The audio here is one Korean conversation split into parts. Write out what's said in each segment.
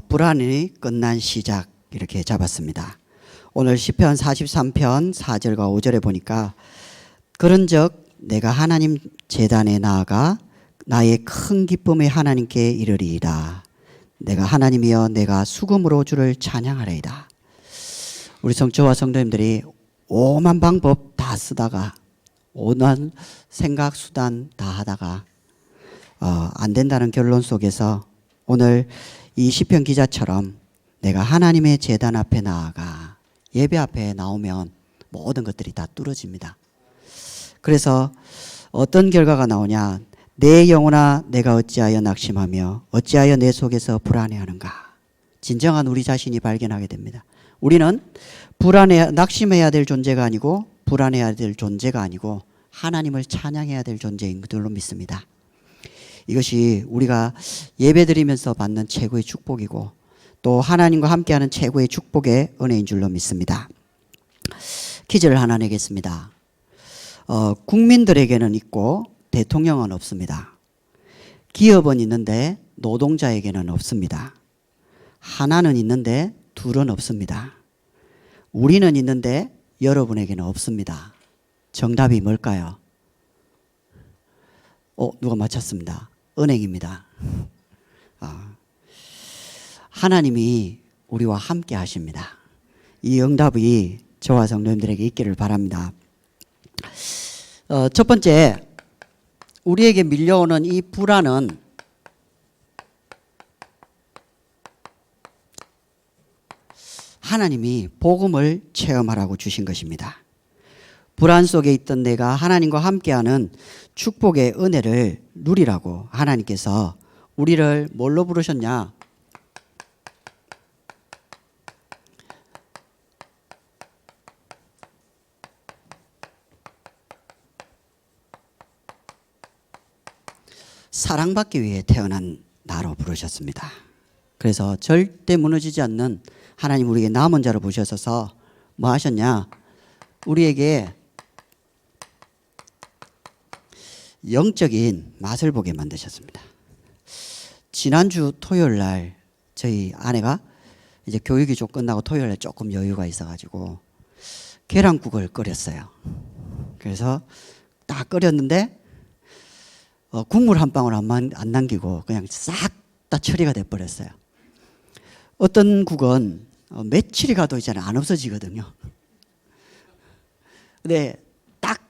불안이 끝난 시작 이렇게 잡았습니다. 오늘 시편 43편 4절과 5절에 보니까 그런즉 내가 하나님 제단에 나아가 나의 큰 기쁨의 하나님께 이르리이다. 내가 하나님이여 내가 수금으로 주를 찬양하리이다. 우리 성도와 성도님들이 오만 방법 다 쓰다가 오만 생각 수단 다 하다가 안 된다는 결론 속에서 오늘 이 시편 기자처럼 내가 하나님의 제단 앞에 나아가 예배 앞에 나오면 모든 것들이 다 뚫어집니다. 그래서 어떤 결과가 나오냐? 내 영혼아 내가 어찌하여 낙심하며 어찌하여 내 속에서 불안해하는가? 진정한 우리 자신이 발견하게 됩니다. 우리는 낙심해야 될 존재가 아니고 불안해야 될 존재가 아니고 하나님을 찬양해야 될 존재인 줄로 믿습니다. 이것이 우리가 예배드리면서 받는 최고의 축복이고 또 하나님과 함께하는 최고의 축복의 은혜인 줄로 믿습니다. 퀴즈를 하나 내겠습니다. 국민들에게는 있고 대통령은 없습니다. 기업은 있는데 노동자에게는 없습니다. 하나는 있는데 둘은 없습니다. 우리는 있는데 여러분에게는 없습니다. 정답이 뭘까요? 누가 맞췄습니다. 은행입니다. 하나님이 우리와 함께 하십니다. 이 응답이 저와 성도님들에게 있기를 바랍니다. 첫 번째, 우리에게 밀려오는 이 불안은 하나님이 복음을 체험하라고 주신 것입니다. 불안 속에 있던 내가 하나님과 함께하는 축복의 은혜를 누리라고 하나님께서 우리를 뭘로 부르셨냐? 사랑받기 위해 태어난 나로 부르셨습니다. 그래서 절대 무너지지 않는 하나님 우리에게 남은 자로 부르셔서 뭐 하셨냐? 우리에게 영적인 맛을 보게 만드셨습니다. 지난주 토요일 날 저희 아내가 이제 교육이 좀 끝나고 토요일 날 조금 여유가 있어가지고 계란국을 끓였어요. 그래서 딱 끓였는데 국물 한 방울 안 남기고 그냥 싹 다 처리가 돼버렸어요. 어떤 국은 며칠이 가도 이제 안 없어지거든요. 근데 딱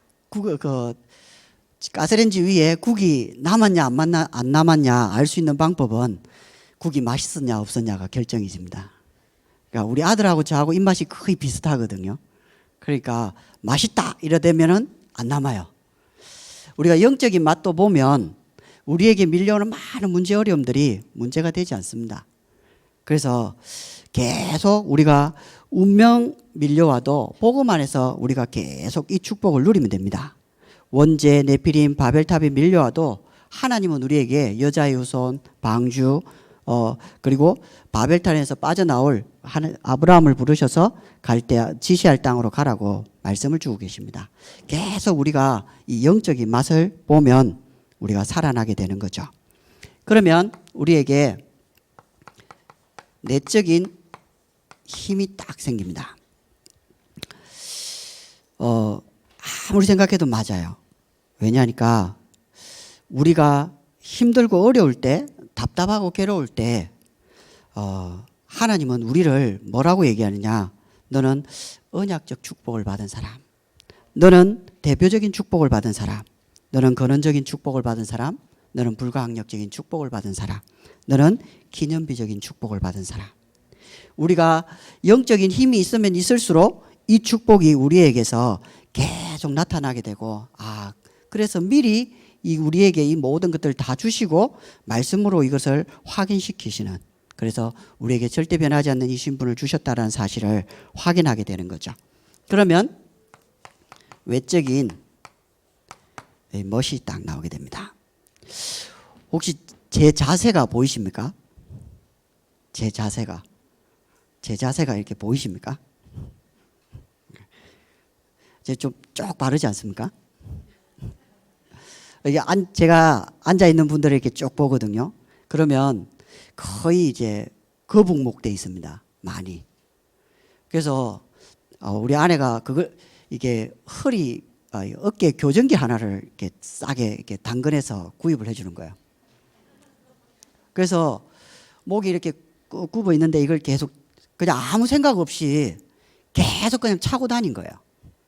가스레인지 위에 국이 남았냐 안 남았냐 알 수 있는 방법은 국이 맛있었냐 없었냐가 결정이 됩니다. 그러니까 우리 아들하고 저하고 입맛이 거의 비슷하거든요. 그러니까 맛있다 이러되면은 안 남아요. 우리가 영적인 맛도 보면 우리에게 밀려오는 많은 문제 어려움들이 문제가 되지 않습니다. 그래서 계속 우리가 운명 밀려와도 복음 안에서 우리가 계속 이 축복을 누리면 됩니다. 원죄, 네피림, 바벨탑이 밀려와도 하나님은 우리에게 여자의 후손, 방주, 그리고 바벨탑에서 빠져나올 아브라함을 부르셔서 지시할 땅으로 가라고 말씀을 주고 계십니다. 계속 우리가 이 영적인 맛을 보면 우리가 살아나게 되는 거죠. 그러면 우리에게 내적인 힘이 딱 생깁니다. 아무리 생각해도 맞아요. 왜냐하니까 우리가 힘들고 어려울 때 답답하고 괴로울 때 하나님은 우리를 뭐라고 얘기하느냐? 너는 언약적 축복을 받은 사람, 너는 대표적인 축복을 받은 사람, 너는 근원적인 축복을 받은 사람, 너는 불가항력적인 축복을 받은 사람, 너는 기념비적인 축복을 받은 사람. 우리가 영적인 힘이 있으면 있을수록 이 축복이 우리에게서 계속 나타나게 되고 그래서 미리 우리에게 이 모든 것들을 다 주시고 말씀으로 이것을 확인시키시는, 그래서 우리에게 절대 변하지 않는 이 신분을 주셨다는 사실을 확인하게 되는 거죠. 그러면 외적인 멋이 딱 나오게 됩니다. 혹시 제 자세가 보이십니까? 제 자세가 이렇게 보이십니까? 이제 좀 쭉 바르지 않습니까? 제가 앉아 있는 분들을 이렇게 쭉 보거든요. 그러면 거의 이제 거북목돼 있습니다. 많이. 그래서 우리 아내가 그걸 이게 어깨 교정기 하나를 이렇게 싸게 이렇게 당근해서 구입을 해주는 거예요. 그래서 목이 이렇게 굽어 있는데 이걸 계속 그냥 아무 생각 없이 계속 그냥 차고 다닌 거예요.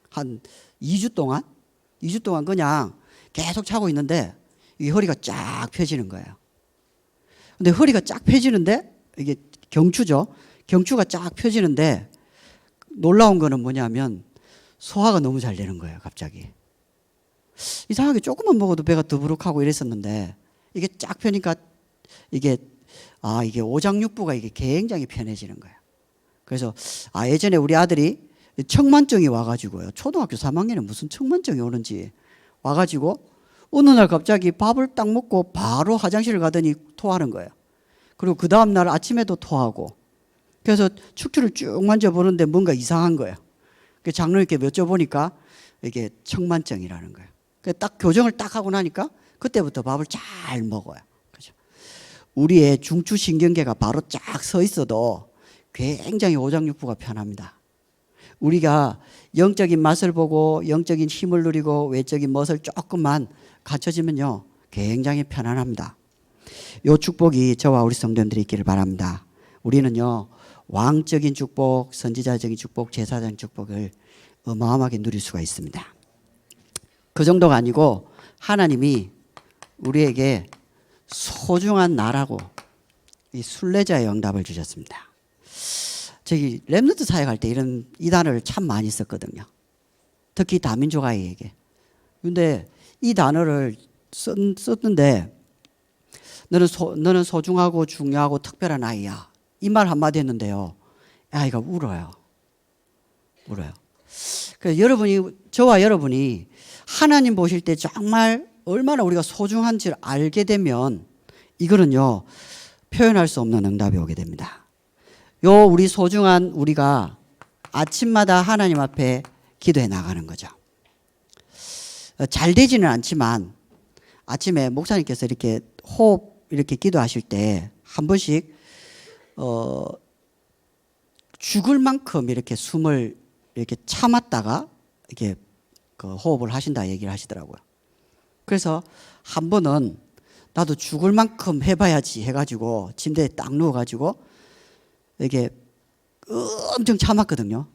한 2주 동안 그냥 계속 차고 있는데 이 허리가 쫙 펴지는 거예요. 근데 허리가 쫙 펴지는데 이게 경추죠. 경추가 쫙 펴지는데 놀라운 거는 뭐냐면 소화가 너무 잘 되는 거예요. 갑자기. 이상하게 조금만 먹어도 배가 더부룩하고 이랬었는데 이게 쫙 펴니까 이게 오장육부가 이게 굉장히 편해지는 거예요. 그래서 예전에 우리 아들이 청만증이 와가지고요. 초등학교 3학년에 무슨 청만증이 오는지 와가지고 어느 날 갑자기 밥을 딱 먹고 바로 화장실을 가더니 토하는 거예요. 그리고 그 다음날 아침에도 토하고. 그래서 척추를 쭉 만져보는데 뭔가 이상한 거예요. 장로님께 여쭤보니까 이게 청만증이라는 거예요. 딱 교정을 딱 하고 나니까 그때부터 밥을 잘 먹어요. 그죠? 우리의 중추신경계가 바로 쫙 서 있어도 굉장히 오장육부가 편합니다. 우리가 영적인 맛을 보고 영적인 힘을 누리고 외적인 멋을 조금만 갖춰지면요 굉장히 편안합니다. 이 축복이 저와 우리 성도님들이 있기를 바랍니다. 우리는요 왕적인 축복, 선지자적인 축복, 제사장적인 축복을 어마어마하게 누릴 수가 있습니다. 그 정도가 아니고 하나님이 우리에게 소중한 나라고 이 순례자의 응답을 주셨습니다. 저기 렘넌트 사역할 때 이 단어를 참 많이 썼거든요. 특히 다민족 아이에게. 근데 이 단어를 썼는데 너는 소중하고 중요하고 특별한 아이야. 이 말 한마디 했는데요. 아이가 울어요. 그래서 저와 여러분이 하나님 보실 때 정말 얼마나 우리가 소중한지를 알게 되면 이거는요 표현할 수 없는 응답이 오게 됩니다. 우리 소중한 우리가 아침마다 하나님 앞에 기도해 나가는 거죠. 잘 되지는 않지만 아침에 목사님께서 이렇게 호흡 이렇게 기도하실 때 한 번씩 죽을 만큼 이렇게 숨을 이렇게 참았다가 이렇게 그 호흡을 하신다 얘기를 하시더라고요. 그래서 한 번은 나도 죽을 만큼 해봐야지 해가지고 침대에 딱 누워가지고 이게 엄청 참았거든요.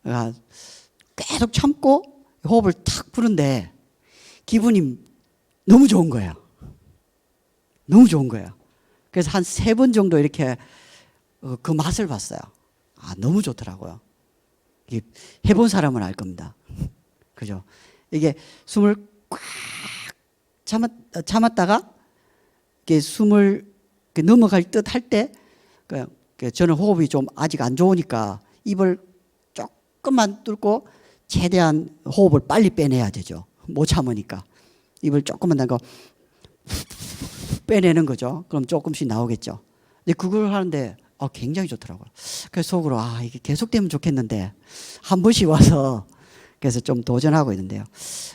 그러니까 계속 참고 호흡을 탁 푸는데 기분이 너무 좋은 거예요. 그래서 한 3번 정도 이렇게 그 맛을 봤어요. 너무 좋더라고요. 해본 사람은 알 겁니다. 그죠? 이게 숨을 꽉 참았다가 이게 숨을 넘어갈 듯 할 때 저는 호흡이 좀 아직 안 좋으니까 입을 조금만 뚫고 최대한 호흡을 빨리 빼내야 되죠. 못 참으니까. 입을 조금만 담고 빼내는 거죠. 그럼 조금씩 나오겠죠. 근데 그걸 하는데 굉장히 좋더라고요. 그래서 속으로 이게 계속되면 좋겠는데 한 번씩 와서 그래서 좀 도전하고 있는데요.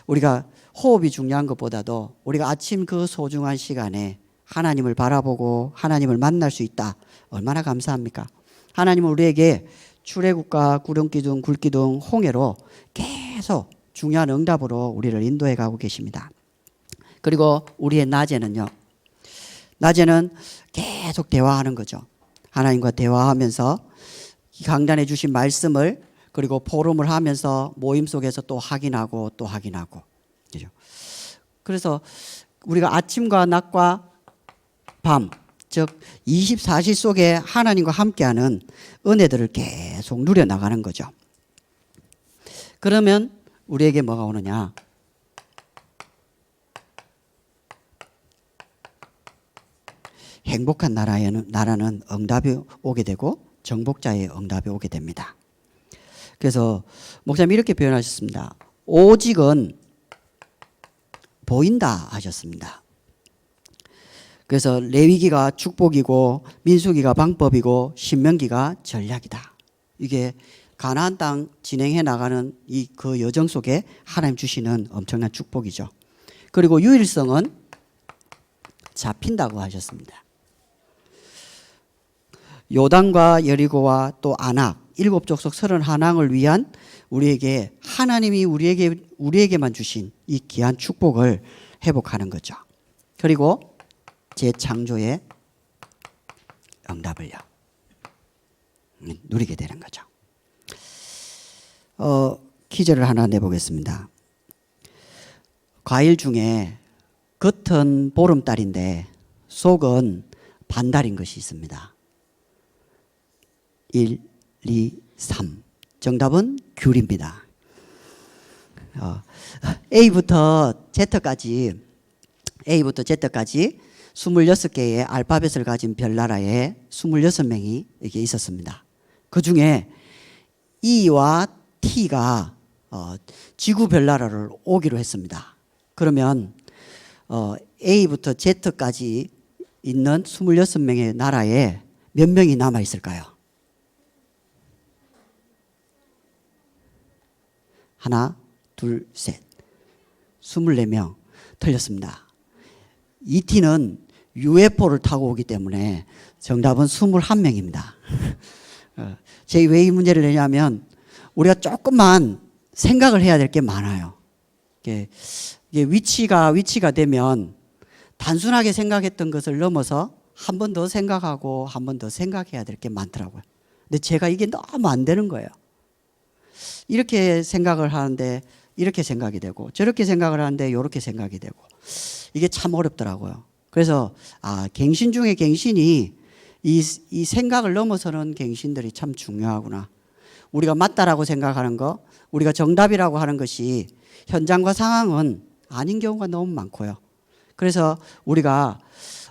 우리가 호흡이 중요한 것보다도 우리가 아침 그 소중한 시간에 하나님을 바라보고 하나님을 만날 수 있다. 얼마나 감사합니까? 하나님은 우리에게 출애굽과 구름기둥, 굴기둥, 홍해로 계속 중요한 응답으로 우리를 인도해 가고 계십니다. 그리고 우리의 낮에는 계속 대화하는 거죠. 하나님과 대화하면서 강단해 주신 말씀을 그리고 포럼을 하면서 모임 속에서 또 확인하고 그죠? 그래서 우리가 아침과 낮과 밤, 즉 24시 속에 하나님과 함께하는 은혜들을 계속 누려나가는 거죠. 그러면 우리에게 뭐가 오느냐? 행복한 나라는 응답이 오게 되고 정복자의 응답이 오게 됩니다. 그래서 목사님이 이렇게 표현하셨습니다. 오직은 보인다 하셨습니다. 그래서 레위기가 축복이고 민수기가 방법이고 신명기가 전략이다. 이게 가나안 땅 진행해 나가는 그 여정 속에 하나님 주시는 엄청난 축복이죠. 그리고 유일성은 잡힌다고 하셨습니다. 요단과 여리고와 또 아낙 일곱 족속 31왕을 위한 우리에게 하나님이 우리에게만 주신 이 귀한 축복을 회복하는 거죠. 그리고 재창조의 응답을요 누리게 되는 거죠. 퀴즈를 하나 내보겠습니다. 과일 중에 겉은 보름달인데 속은 반달인 것이 있습니다. 1, 2, 3. 정답은 귤입니다. A부터 Z까지 26개의 알파벳을 가진 별나라에 26명이 이렇게 있었습니다. 그 중에 E와 T가 지구 별나라를 오기로 했습니다. 그러면 A부터 Z까지 있는 26명의 나라에 몇 명이 남아 있을까요? 하나, 둘, 셋. 24명. 틀렸습니다. ET는 UFO를 타고 오기 때문에 정답은 21명입니다. 제가 왜 이 문제를 내냐면 우리가 조금만 생각을 해야 될 게 많아요. 이게 위치가 되면 단순하게 생각했던 것을 넘어서 한 번 더 생각하고 한 번 더 생각해야 될 게 많더라고요. 근데 제가 이게 너무 안 되는 거예요. 이렇게 생각을 하는데 이렇게 생각이 되고 저렇게 생각을 하는데 이렇게 생각이 되고 이게 참 어렵더라고요. 그래서 갱신 중에 갱신이 이 생각을 넘어서는 갱신들이 참 중요하구나. 우리가 맞다라고 생각하는 거, 우리가 정답이라고 하는 것이 현장과 상황은 아닌 경우가 너무 많고요. 그래서 우리가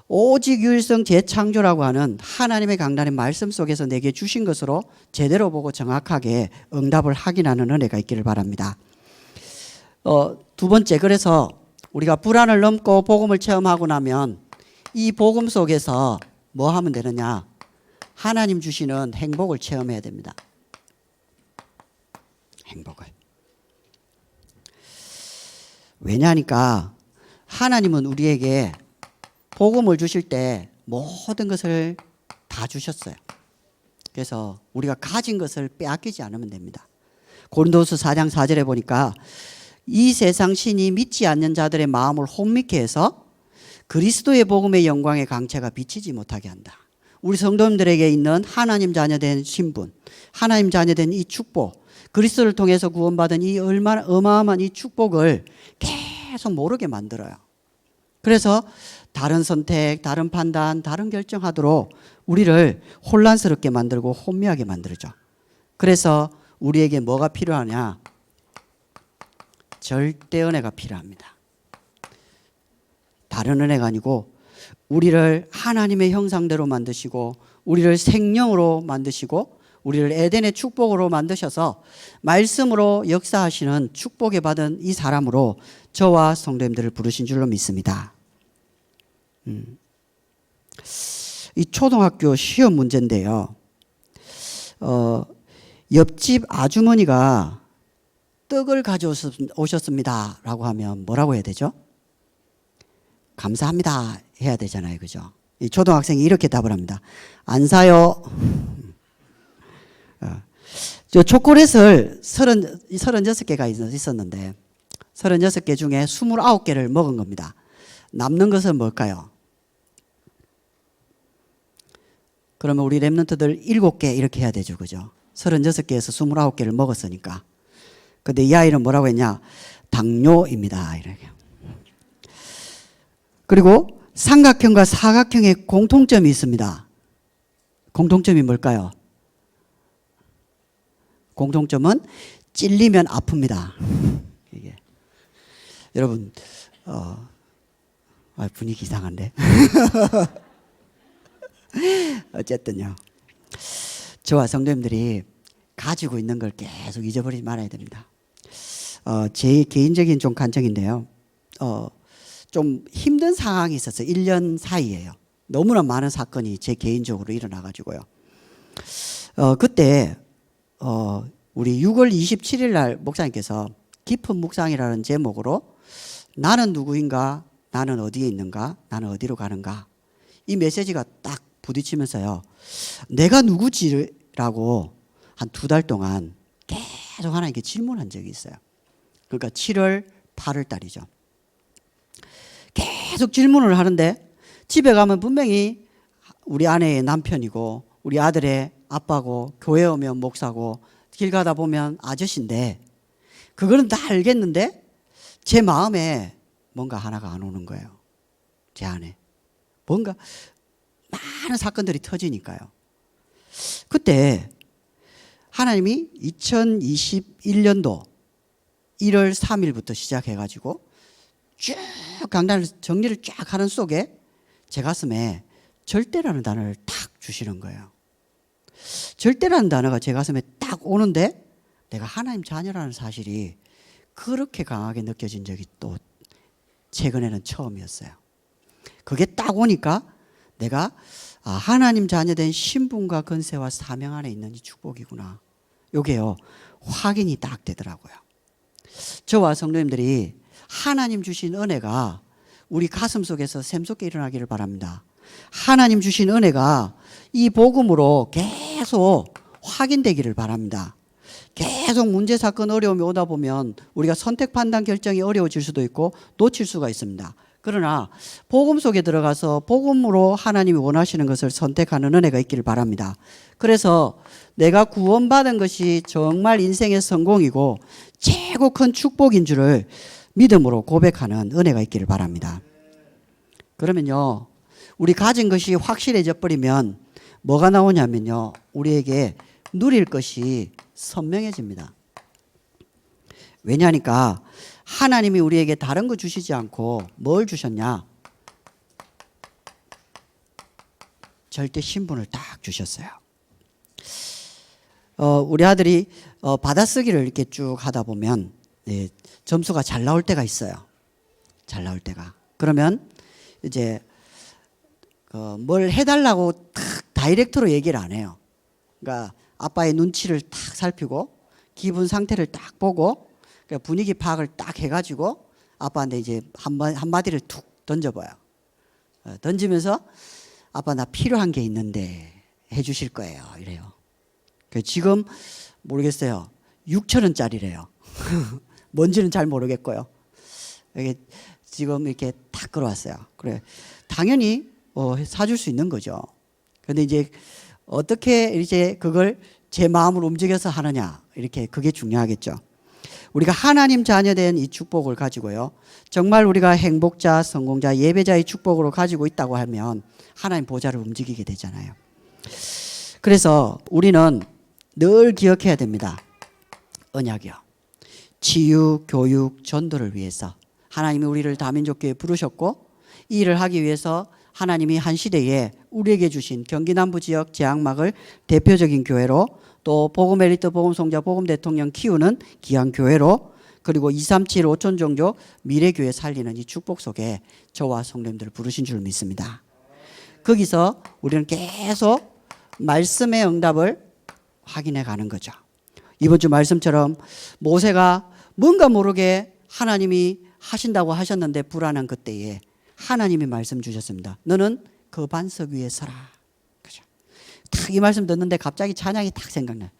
오직 유일성 재창조라고 하는 하나님의 강단의 말씀 속에서 내게 주신 것으로 제대로 보고 정확하게 응답을 확인하는 은혜가 있기를 바랍니다. 두 번째, 그래서 우리가 불안을 넘고 복음을 체험하고 나면 이 복음 속에서 뭐 하면 되느냐? 하나님 주시는 행복을 체험해야 됩니다. 행복을. 왜냐하니까 하나님은 우리에게 복음을 주실 때 모든 것을 다 주셨어요. 그래서 우리가 가진 것을 빼앗기지 않으면 됩니다. 고린도후서 4장 4절에 보니까 이 세상 신이 믿지 않는 자들의 마음을 혼미케 해서 그리스도의 복음의 영광의 강체가 비치지 못하게 한다. 우리 성도님들에게 있는 하나님 자녀된 신분, 하나님 자녀된 이 축복, 그리스도를 통해서 구원받은 이 얼마나 어마어마한 이 축복을 계속 모르게 만들어요. 그래서 다른 선택, 다른 판단, 다른 결정하도록 우리를 혼란스럽게 만들고 혼미하게 만들죠. 그래서 우리에게 뭐가 필요하냐? 절대 은혜가 필요합니다. 다른 은혜가 아니고 우리를 하나님의 형상대로 만드시고 우리를 생명으로 만드시고 우리를 에덴의 축복으로 만드셔서 말씀으로 역사하시는 축복에 받은 이 사람으로 저와 성도님들을 부르신 줄로 믿습니다. 이 초등학교 시험 문제인데요. 옆집 아주머니가 떡을 가져오셨습니다 라고 하면 뭐라고 해야 되죠? 감사합니다 해야 되잖아요. 그죠? 이 초등학생이 이렇게 답을 합니다. 안 사요. 저 초콜릿을 36개가 있었는데 36개 중에 29개를 먹은 겁니다. 남는 것은 뭘까요? 그러면 우리 랩런트들 7개 이렇게 해야 되죠. 그죠? 36개에서 29개를 먹었으니까. 근데 이 아이는 뭐라고 했냐? 당뇨입니다. 이렇게. 그리고 삼각형과 사각형의 공통점이 있습니다. 공통점이 뭘까요? 공통점은 찔리면 아픕니다. 이게. 여러분, 분위기 이상한데. 어쨌든요. 저와 성도님들이 가지고 있는 걸 계속 잊어버리지 말아야 됩니다. 제 개인적인 좀 간증인데요. 좀 힘든 상황이 있었어요. 1년 사이에요. 너무나 많은 사건이 제 개인적으로 일어나가지고요. 그때 우리 6월 27일 날 목사님께서 깊은 묵상이라는 제목으로 나는 누구인가? 나는 어디에 있는가? 나는 어디로 가는가? 이 메시지가 딱 부딪히면서요. 내가 누구지라고 한 2달 동안 계속 하나님께 질문한 적이 있어요. 그러니까 7월, 8월 달이죠. 계속 질문을 하는데 집에 가면 분명히 우리 아내의 남편이고 우리 아들의 아빠고 교회 오면 목사고 길 가다 보면 아저씨인데 그거는 다 알겠는데 제 마음에 뭔가 하나가 안 오는 거예요. 제 안에. 뭔가 많은 사건들이 터지니까요. 그때 하나님이 2021년도 1월 3일부터 시작해가지고 쭉 강단을 정리를 쫙 하는 속에 제 가슴에 절대라는 단어를 탁 주시는 거예요. 절대라는 단어가 제 가슴에 딱 오는데 내가 하나님 자녀라는 사실이 그렇게 강하게 느껴진 적이 또 최근에는 처음이었어요. 그게 딱 오니까 내가 하나님 자녀된 신분과 권세와 사명 안에 있는 이 축복이구나. 요게요 확인이 딱 되더라고요. 저와 성도님들이 하나님 주신 은혜가 우리 가슴 속에서 샘솟게 일어나기를 바랍니다. 하나님 주신 은혜가 이 복음으로 계속 확인되기를 바랍니다. 계속 문제, 사건, 어려움이 오다 보면 우리가 선택, 판단, 결정이 어려워질 수도 있고 놓칠 수가 있습니다. 그러나 복음 속에 들어가서 복음으로 하나님이 원하시는 것을 선택하는 은혜가 있기를 바랍니다. 그래서 내가 구원받은 것이 정말 인생의 성공이고 최고 큰 축복인 줄을 믿음으로 고백하는 은혜가 있기를 바랍니다. 그러면요 우리 가진 것이 확실해져 버리면 뭐가 나오냐면요 우리에게 누릴 것이 선명해집니다. 왜냐하니까 하나님이 우리에게 다른 거 주시지 않고 뭘 주셨냐? 절대 신분을 딱 주셨어요. 우리 아들이 받아쓰기를 이렇게 쭉 하다 보면 점수가 잘 나올 때가 있어요. 잘 나올 때가. 그러면 이제 뭘 해달라고 딱 다이렉트로 얘기를 안 해요. 그러니까 아빠의 눈치를 딱 살피고 기분 상태를 딱 보고 분위기 파악을 딱 해가지고 아빠한테 이제 한마디를 툭 던져봐요. 던지면서 아빠 나 필요한 게 있는데 해주실 거예요. 이래요. 지금 모르겠어요. 6,000원짜리래요. 뭔지는 잘 모르겠고요. 이게 지금 이렇게 딱 끌어왔어요. 그래 당연히 사줄 수 있는 거죠. 근데 이제 어떻게 이제 그걸 제 마음을 움직여서 하느냐 이렇게 그게 중요하겠죠. 우리가 하나님 자녀된 이 축복을 가지고요 정말 우리가 행복자, 성공자, 예배자의 축복으로 가지고 있다고 하면 하나님 보좌를 움직이게 되잖아요. 그래서 우리는 늘 기억해야 됩니다. 언약이요. 치유, 교육, 전도를 위해서 하나님이 우리를 다민족교회에 부르셨고 이 일을 하기 위해서 하나님이 한 시대에 우리에게 주신 경기 남부 지역 제약막을 대표적인 교회로 또 복음 엘리트, 복음 성자, 복음 대통령 키우는 귀한 교회로 그리고 237 5천 종족 미래교회 살리는 이 축복 속에 저와 성도님들을 부르신 줄 믿습니다. 거기서 우리는 계속 말씀의 응답을 확인해 가는 거죠. 이번 주 말씀처럼 모세가 뭔가 모르게 하나님이 하신다고 하셨는데 불안한 그때에 하나님이 말씀 주셨습니다. 너는 그 반석 위에 서라. 그죠? 딱 이 말씀 듣는데 갑자기 찬양이 딱 생각나요.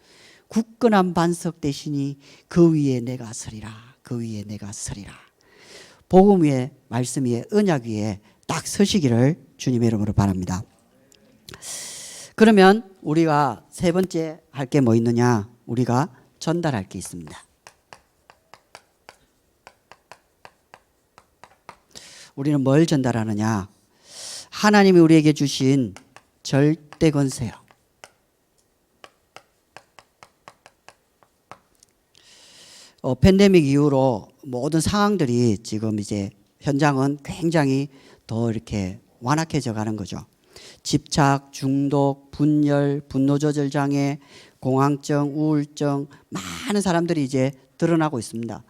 굳건한 반석 대신이 그 위에 내가 서리라. 그 위에 내가 서리라. 복음 위에 말씀 위에 언약 위에 딱 서시기를 주님의 이름으로 바랍니다. 그러면 우리가 세 번째 할 게 뭐 있느냐? 우리가 전달할 게 있습니다. 우리는 뭘 전달하느냐? 하나님이 우리에게 주신 절대 권세요. 팬데믹 이후로 모든 상황들이 지금 이제 현장은 굉장히 더 이렇게 완악해져 가는 거죠. 집착, 중독, 분열, 분노 조절 장애, 공황증, 우울증 많은 사람들이 이제 드러나고 있습니다.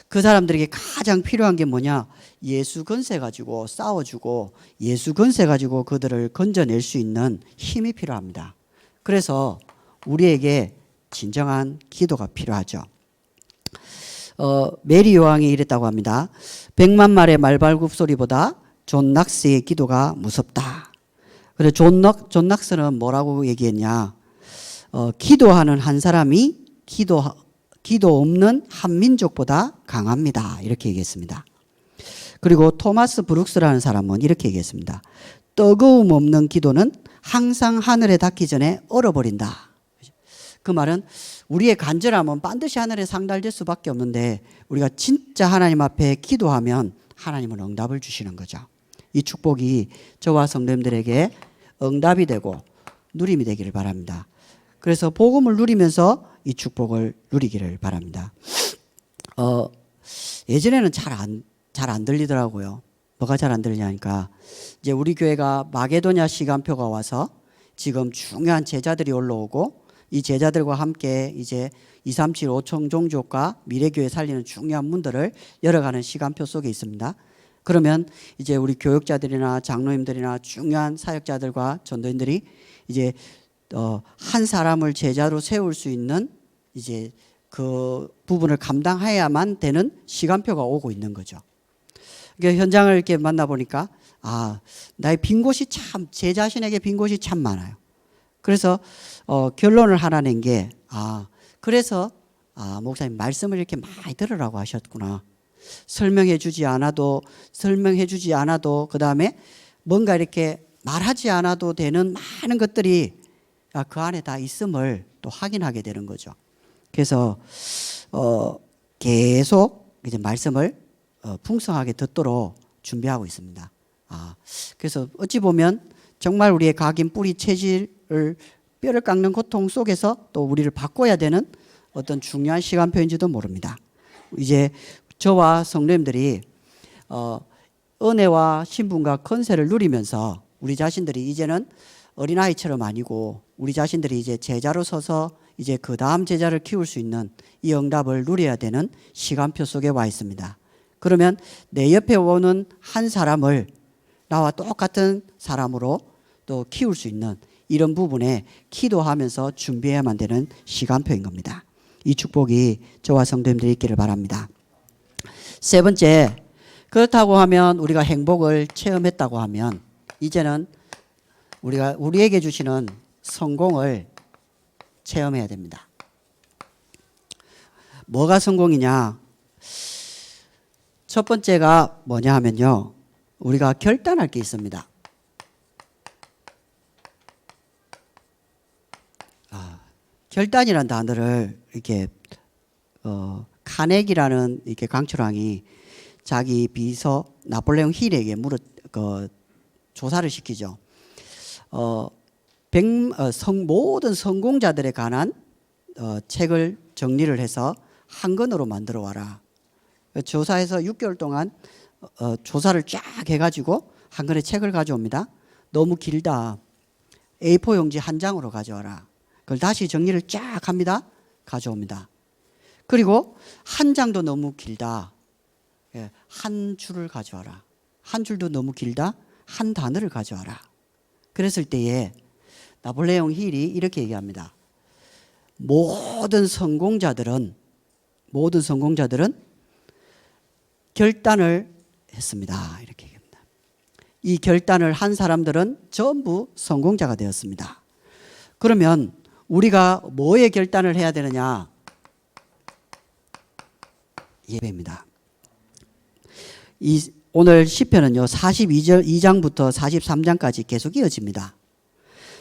그 사람들에게 가장 필요한 게 뭐냐? 예수 권세 가지고 싸워주고 예수 권세 가지고 그들을 건져낼 수 있는 힘이 필요합니다. 그래서 우리에게 진정한 기도가 필요하죠. 메리 여왕이 이랬다고 합니다. 100만 마리의 말발굽 소리보다 존 낙스의 기도가 무섭다. 그래 존 낙스는 뭐라고 얘기했냐? 기도하는 한 사람이 기도 없는 한 민족보다 강합니다. 이렇게 얘기했습니다. 그리고 토마스 브룩스라는 사람은 이렇게 얘기했습니다. 뜨거움 없는 기도는 항상 하늘에 닿기 전에 얼어버린다. 그 말은 우리의 간절함은 반드시 하늘에 상달될 수밖에 없는데 우리가 진짜 하나님 앞에 기도하면 하나님은 응답을 주시는 거죠. 이 축복이 저와 성도님들에게 응답이 되고 누림이 되기를 바랍니다. 그래서 복음을 누리면서 이 축복을 누리기를 바랍니다. 예전에는 잘 안 들리더라고요. 뭐가 잘 안 들리냐니까 이제 우리 교회가 마게도냐 시간표가 와서 지금 중요한 제자들이 올라오고 이 제자들과 함께 이제 237 5청 종족과 미래교회 살리는 중요한 문들을 열어가는 시간표 속에 있습니다. 그러면 이제 우리 교육자들이나 장로님들이나 중요한 사역자들과 전도인들이 이제 한 사람을 제자로 세울 수 있는 이제 그 부분을 감당해야만 되는 시간표가 오고 있는 거죠. 그러니까 현장을 이렇게 만나보니까 나의 빈 곳이 참, 제 자신에게 빈 곳이 참 많아요. 그래서 결론을 하나 낸 게 그래서 목사님 말씀을 이렇게 많이 들으라고 하셨구나. 설명해 주지 않아도 그 다음에 뭔가 이렇게 말하지 않아도 되는 많은 것들이 그 안에 다 있음을 또 확인하게 되는 거죠. 그래서 계속 이제 말씀을 풍성하게 듣도록 준비하고 있습니다. 그래서 어찌 보면 정말 우리의 각인 뿌리 체질을 뼈를 깎는 고통 속에서 또 우리를 바꿔야 되는 어떤 중요한 시간표인지도 모릅니다. 이제 저와 성도님들이 은혜와 신분과 권세를 누리면서 우리 자신들이 이제는 어린아이처럼 아니고 우리 자신들이 이제 제자로 서서 이제 그 다음 제자를 키울 수 있는 이 응답을 누려야 되는 시간표 속에 와 있습니다. 그러면 내 옆에 오는 한 사람을 나와 똑같은 사람으로 또 키울 수 있는 이런 부분에 기도하면서 준비해야만 되는 시간표인 겁니다. 이 축복이 저와 성도님들이 있기를 바랍니다. 세 번째, 그렇다고 하면 우리가 행복을 체험했다고 하면 이제는 우리에게 주시는 성공을 체험해야 됩니다. 뭐가 성공이냐? 첫 번째가 뭐냐 하면요. 우리가 결단할 게 있습니다. 결단이라는 단어를 이렇게 카네기라는 이렇게 강철왕이 자기 비서 나폴레옹 힐에게 조사를 시키죠. 모든 성공자들에 관한 책을 정리를 해서 한 권으로 만들어 와라. 조사해서 6개월 동안 조사를 쫙 해가지고 한 권의 책을 가져옵니다. 너무 길다. A4 용지 한 장으로 가져와라. 그걸 다시 정리를 쫙 합니다. 가져옵니다. 그리고 한 장도 너무 길다. 한 줄을 가져와라. 한 줄도 너무 길다. 한 단어를 가져와라. 그랬을 때에 나폴레옹 힐이 이렇게 얘기합니다. 모든 성공자들은 결단을 했습니다. 이렇게 얘기합니다. 이 결단을 한 사람들은 전부 성공자가 되었습니다. 그러면 우리가 뭐에 결단을 해야 되느냐? 예배입니다. 오늘 시편은요 42장부터 43장까지 계속 이어집니다.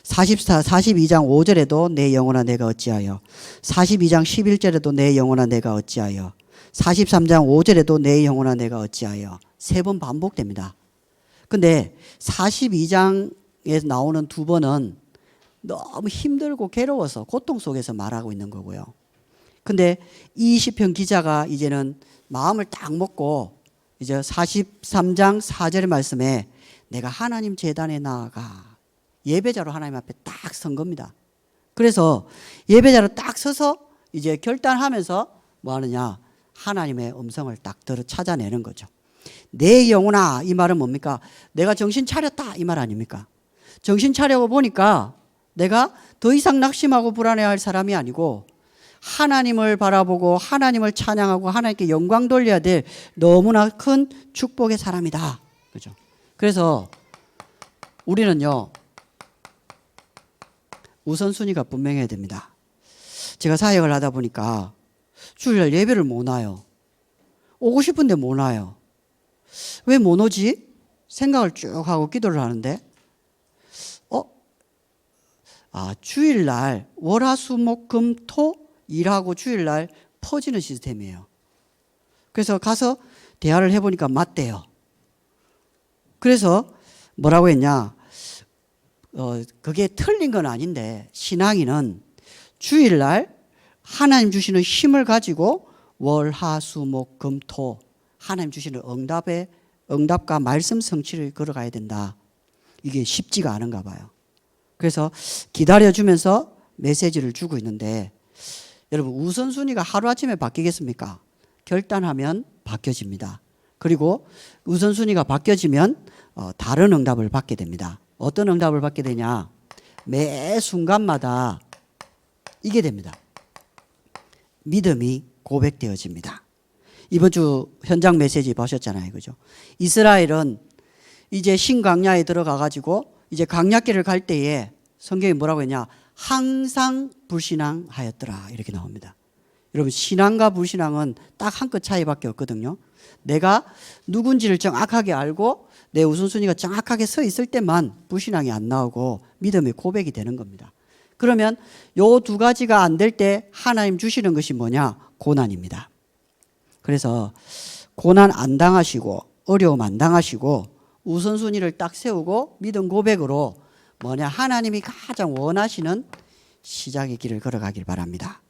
42장 5절에도 내 영혼아 내가 어찌하여, 42장 11절에도 내 영혼아 내가 어찌하여, 43장 5절에도 내 영혼아 내가 어찌하여, 세 번 반복됩니다. 근데 42장에 나오는 두 번은 너무 힘들고 괴로워서 고통 속에서 말하고 있는 거고요. 근데 이 시편 기자가 이제는 마음을 딱 먹고 이제 43장 4절의 말씀에 내가 하나님 제단에 나아가 예배자로 하나님 앞에 딱 선 겁니다. 그래서 예배자로 딱 서서 이제 결단하면서 뭐 하느냐? 하나님의 음성을 딱 찾아내는 거죠. 내 영혼아, 이 말은 뭡니까? 내가 정신 차렸다, 이 말 아닙니까? 정신 차려고 보니까 내가 더 이상 낙심하고 불안해할 사람이 아니고 하나님을 바라보고 하나님을 찬양하고 하나님께 영광 돌려야 될 너무나 큰 축복의 사람이다. 그죠? 그래서 우리는요, 우선순위가 분명해야 됩니다. 제가 사역을 하다 보니까 주일날 예배를 못 와요. 오고 싶은데 못 와요. 왜 못 오지? 생각을 쭉 하고 기도를 하는데 주일날 월화수목금토 일하고 주일날 퍼지는 시스템이에요. 그래서 가서 대화를 해보니까 맞대요. 그래서 뭐라고 했냐, 그게 틀린 건 아닌데 신앙인은 주일날 하나님 주시는 힘을 가지고 월화수목금토 하나님 주시는 응답과 말씀 성취를 걸어가야 된다. 이게 쉽지가 않은가 봐요. 그래서 기다려주면서 메시지를 주고 있는데, 여러분 우선순위가 하루아침에 바뀌겠습니까? 결단하면 바뀌어집니다. 그리고 우선순위가 바뀌어지면 다른 응답을 받게 됩니다. 어떤 응답을 받게 되냐, 매 순간마다 이게 됩니다. 믿음이 고백되어집니다. 이번 주 현장 메시지 보셨잖아요, 그죠? 이스라엘은 이제 신광야에 들어가 가지고 이제 광야길을 갈 때에 성경이 뭐라고 했냐, 항상 불신앙하였더라 이렇게 나옵니다. 여러분 신앙과 불신앙은 딱 한 끗 차이밖에 없거든요. 내가 누군지를 정확하게 알고 내 우선순위가 정확하게 서 있을 때만 불신앙이 안 나오고 믿음의 고백이 되는 겁니다. 그러면 요 두 가지가 안 될 때 하나님 주시는 것이 뭐냐, 고난입니다. 그래서 고난 안 당하시고 어려움 안 당하시고 우선순위를 딱 세우고 믿음 고백으로 뭐냐, 하나님이 가장 원하시는 시작의 길을 걸어가길 바랍니다.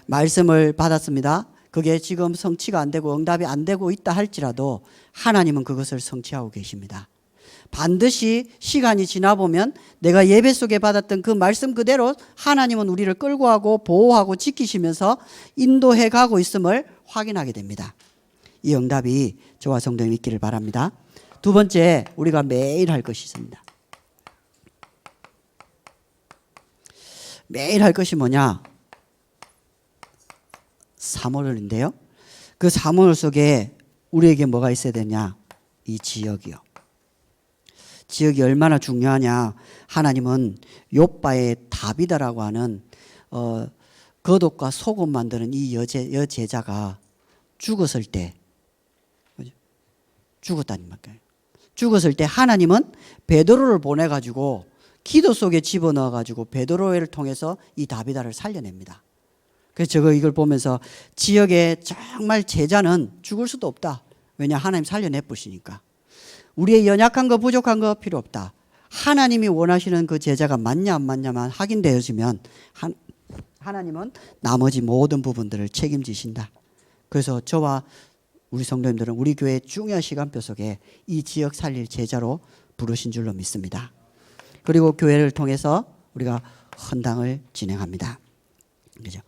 말씀을 받았습니다. 그게 지금 성취가 안 되고 응답이 안 되고 있다 할지라도 하나님은 그것을 성취하고 계십니다. 반드시 시간이 지나보면 내가 예배 속에 받았던 그 말씀 그대로 하나님은 우리를 끌고 가고 보호하고 지키시면서 인도해 가고 있음을 확인하게 됩니다. 이 응답이 저와 성도님 있기를 바랍니다. 두 번째, 우리가 매일 할 것이 있습니다. 매일 할 것이 뭐냐, 사모를인데요. 그 사모를 속에 우리에게 뭐가 있어야 되냐, 이 지역이요. 지역이 얼마나 중요하냐, 하나님은 욥바의 다비다라고 하는 겉옷과 속옷 만드는 이 여제자가 죽었을 때, 죽었다는 말이에요. 죽었을 때 하나님은 베드로를 보내가지고 기도 속에 집어넣어가지고 베드로를 통해서 이 다비다를 살려냅니다. 그래서 이걸 보면서 지역의 정말 제자는 죽을 수도 없다. 왜냐, 하나님 살려내쁘시니까. 우리의 연약한 거 부족한 거 필요 없다. 하나님이 원하시는 그 제자가 맞냐 안 맞냐만 확인되어지면 하나님은 나머지 모든 부분들을 책임지신다. 그래서 저와 우리 성도님들은 우리 교회 중요한 시간표 속에 이 지역 살릴 제자로 부르신 줄로 믿습니다. 그리고 교회를 통해서 우리가 헌당을 진행합니다. 그죠?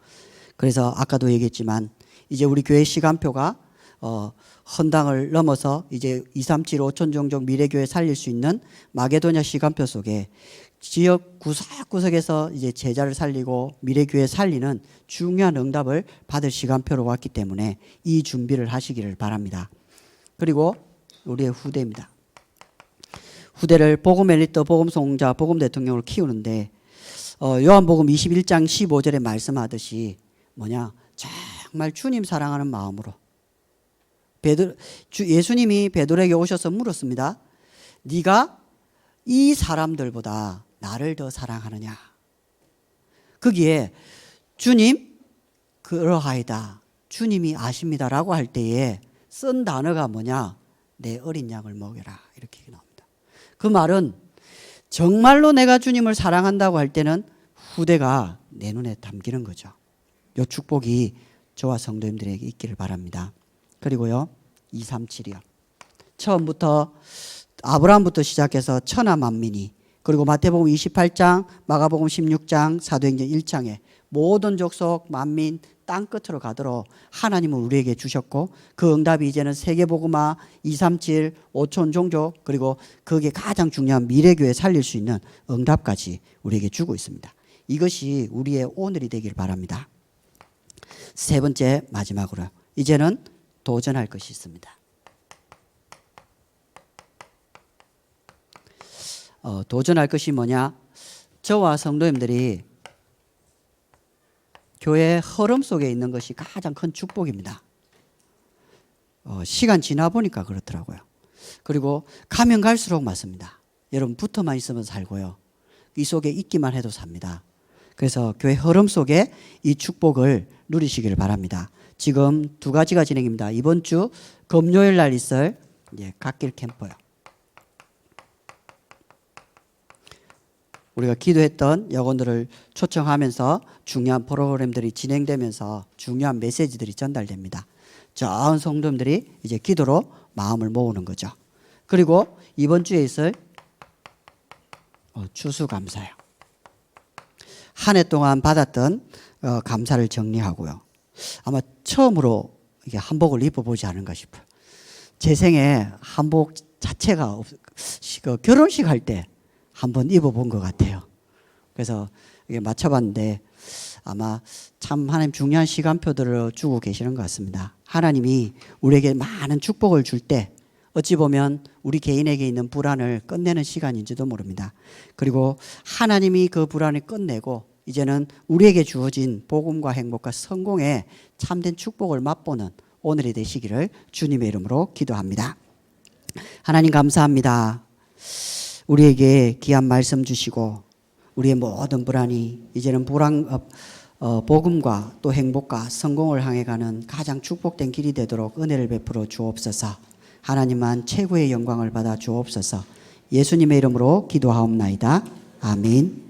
그래서 아까도 얘기했지만 이제 우리 교회 시간표가 헌당을 넘어서 이제 237 5천 종족 미래교회 살릴 수 있는 마게도냐 시간표 속에 지역 구석구석에서 이제 제자를 살리고 미래교회 살리는 중요한 응답을 받을 시간표로 왔기 때문에 이 준비를 하시기를 바랍니다. 그리고 우리의 후대입니다. 후대를 복음 엘리트, 복음 송자, 복음 대통령을 키우는데 요한복음 21장 15절에 말씀하듯이 뭐냐, 정말 주님 사랑하는 마음으로 예수님이 베드로에게 오셔서 물었습니다. 네가 이 사람들보다 나를 더 사랑하느냐? 거기에 주님 그러하이다, 주님이 아십니다라고 할 때에 쓴 단어가 뭐냐, 내 어린 양을 먹여라 이렇게 나옵니다. 그 말은 정말로 내가 주님을 사랑한다고 할 때는 후대가 내 눈에 담기는 거죠. 이 축복이 저와 성도님들에게 있기를 바랍니다. 그리고요, 237이요. 처음부터 아브라함부터 시작해서 천하 만민이, 그리고 마태복음 28장, 마가복음 16장, 사도행전 1장에 모든 족속 만민 땅 끝으로 가도록 하나님은 우리에게 주셨고, 그 응답이 이제는 세계복음화 237 5천 종족, 그리고 그게 가장 중요한 미래교회 살릴 수 있는 응답까지 우리에게 주고 있습니다. 이것이 우리의 오늘이 되길 바랍니다. 세 번째, 마지막으로 이제는 도전할 것이 있습니다. 도전할 것이 뭐냐? 저와 성도님들이 교회 흐름 속에 있는 것이 가장 큰 축복입니다. 시간 지나 보니까 그렇더라고요. 그리고 가면 갈수록 맞습니다. 여러분 붙어만 있으면 살고요. 이 속에 있기만 해도 삽니다. 그래서 교회 흐름 속에 이 축복을 누리시기를 바랍니다. 지금 두 가지가 진행입니다. 이번 주 금요일 날 있을 갓길 캠프요. 우리가 기도했던 여건들을 초청하면서 중요한 프로그램들이 진행되면서 중요한 메시지들이 전달됩니다. 전 성도님들이 이제 기도로 마음을 모으는 거죠. 그리고 이번 주에 있을 추수감사요. 한 해 동안 받았던 감사를 정리하고요. 아마 처음으로 이게 한복을 입어보지 않은가 싶어요. 제 생에 한복 자체가 결혼식 할 때 한번 입어본 것 같아요. 그래서 이게 맞춰봤는데 아마 참 하나님 중요한 시간표들을 주고 계시는 것 같습니다. 하나님이 우리에게 많은 축복을 줄 때 어찌 보면 우리 개인에게 있는 불안을 끝내는 시간인지도 모릅니다. 그리고 하나님이 그 불안을 끝내고 이제는 우리에게 주어진 복음과 행복과 성공의 참된 축복을 맛보는 오늘이 되시기를 주님의 이름으로 기도합니다. 하나님 감사합니다. 우리에게 귀한 말씀 주시고 우리의 모든 불안이 이제는 복음과 또 행복과 성공을 향해 가는 가장 축복된 길이 되도록 은혜를 베풀어 주옵소서. 하나님만 최고의 영광을 받아 주옵소서. 예수님의 이름으로 기도하옵나이다. 아멘.